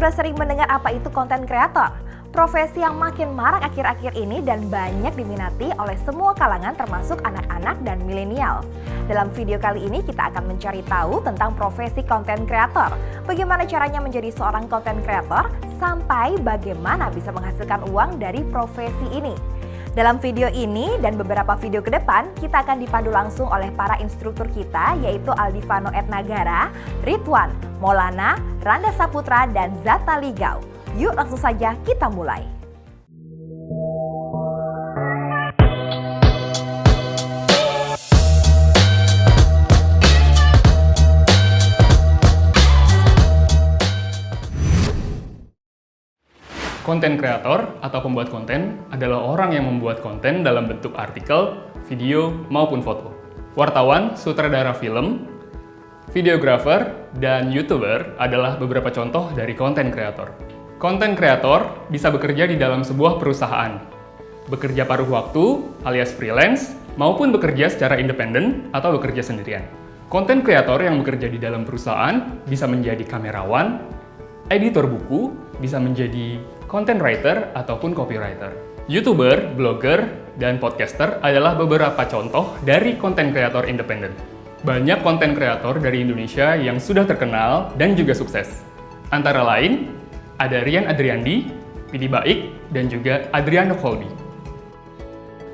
sudah sering mendengar apa itu konten kreator? Profesi yang makin marak akhir-akhir ini dan banyak diminati oleh semua kalangan termasuk anak-anak dan milenial. Dalam video kali ini kita akan mencari tahu tentang profesi konten kreator. Bagaimana caranya menjadi seorang konten kreator sampai bagaimana bisa menghasilkan uang dari profesi ini. Dalam video ini dan beberapa video ke depan, kita akan dipandu langsung oleh para instruktur kita yaitu Aldivano Etnagara, Ridwan, Maulana, Randa Saputra, dan Zata Ligau. Yuk langsung saja kita mulai. Konten kreator atau pembuat konten adalah orang yang membuat konten dalam bentuk artikel, video, maupun foto. Wartawan, sutradara film, videografer, dan YouTuber adalah beberapa contoh dari konten kreator. Konten kreator bisa bekerja di dalam sebuah perusahaan, bekerja paruh waktu alias freelance, maupun bekerja secara independen atau bekerja sendirian. Konten kreator yang bekerja di dalam perusahaan bisa menjadi kamerawan, editor buku, bisa menjadi content writer ataupun copywriter. YouTuber, blogger, dan podcaster adalah beberapa contoh dari konten kreator independen. Banyak konten kreator dari Indonesia yang sudah terkenal dan juga sukses. Antara lain, ada Rian Adriandi, Pidi Baik, dan juga Adriano Colby.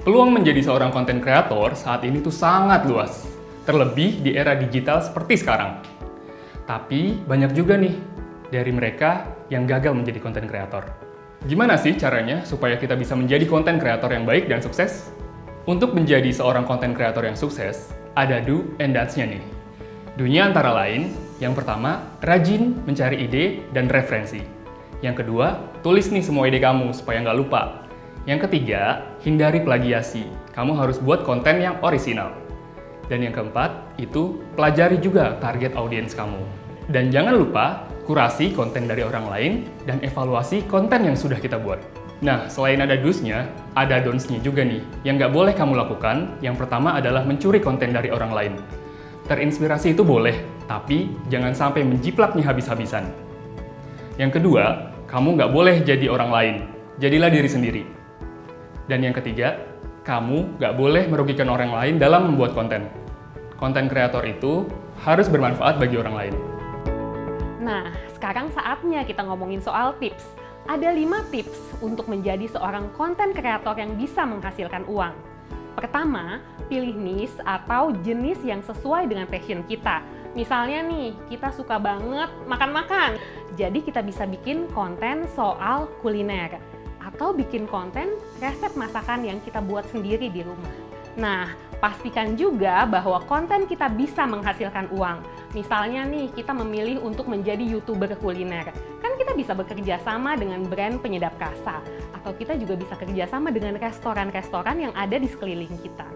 Peluang menjadi seorang konten kreator saat ini tuh sangat luas, terlebih di era digital seperti sekarang. Tapi banyak juga nih dari mereka yang gagal menjadi konten kreator. Gimana sih caranya supaya kita bisa menjadi konten kreator yang baik dan sukses? Untuk menjadi seorang konten kreator yang sukses, ada do and don'ts-nya nih. Do-nya antara lain, yang pertama, rajin mencari ide dan referensi. Yang kedua, tulis nih semua ide kamu supaya nggak lupa. Yang ketiga, hindari plagiasi. Kamu harus buat konten yang orisinal. Dan yang keempat, itu pelajari juga target audiens kamu. Dan jangan lupa, kurasi konten dari orang lain dan evaluasi konten yang sudah kita buat. Nah, selain ada do's-nya, ada don'ts-nya juga nih, yang nggak boleh kamu lakukan. Yang pertama adalah mencuri konten dari orang lain. Terinspirasi itu boleh, tapi jangan sampai menjiplaknya habis-habisan. Yang kedua, kamu nggak boleh jadi orang lain, jadilah diri sendiri. Dan yang ketiga, kamu nggak boleh merugikan orang lain dalam membuat konten. Konten kreator itu harus bermanfaat bagi orang lain. Nah, sekarang saatnya kita ngomongin soal tips. Ada 5 tips untuk menjadi seorang konten kreator yang bisa menghasilkan uang. Pertama, pilih niche atau jenis yang sesuai dengan passion kita. Misalnya nih, kita suka banget makan-makan. Jadi kita bisa bikin konten soal kuliner. Atau bikin konten resep masakan yang kita buat sendiri di rumah. Nah, pastikan juga bahwa konten kita bisa menghasilkan uang. Misalnya nih, kita memilih untuk menjadi YouTuber kuliner. Kan kita bisa bekerja sama dengan brand penyedap rasa. Atau kita juga bisa kerja sama dengan restoran-restoran yang ada di sekeliling kita.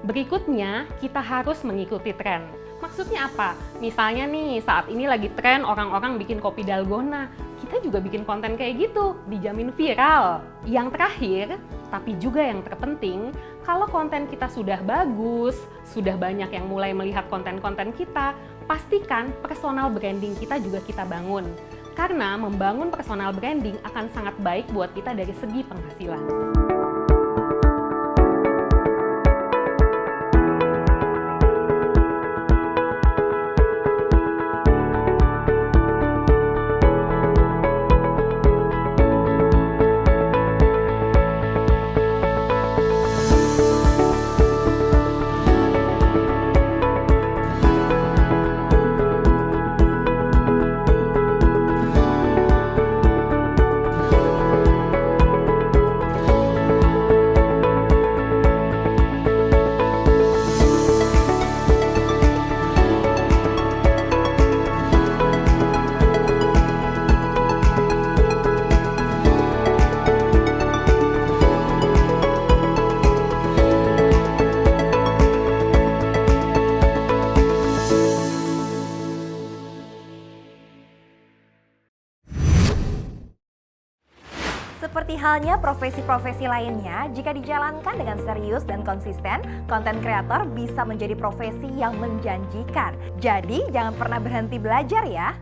Berikutnya, kita harus mengikuti tren. Maksudnya apa? Misalnya nih, saat ini lagi tren orang-orang bikin kopi dalgona. Kita juga bikin konten kayak gitu, dijamin viral. Yang terakhir, tapi juga yang terpenting, kalau konten kita sudah bagus, sudah banyak yang mulai melihat konten-konten kita, pastikan personal branding kita juga kita bangun. Karena membangun personal branding akan sangat baik buat kita dari segi penghasilan. Seperti halnya profesi-profesi lainnya, jika dijalankan dengan serius dan konsisten, konten kreator bisa menjadi profesi yang menjanjikan. Jadi, jangan pernah berhenti belajar ya.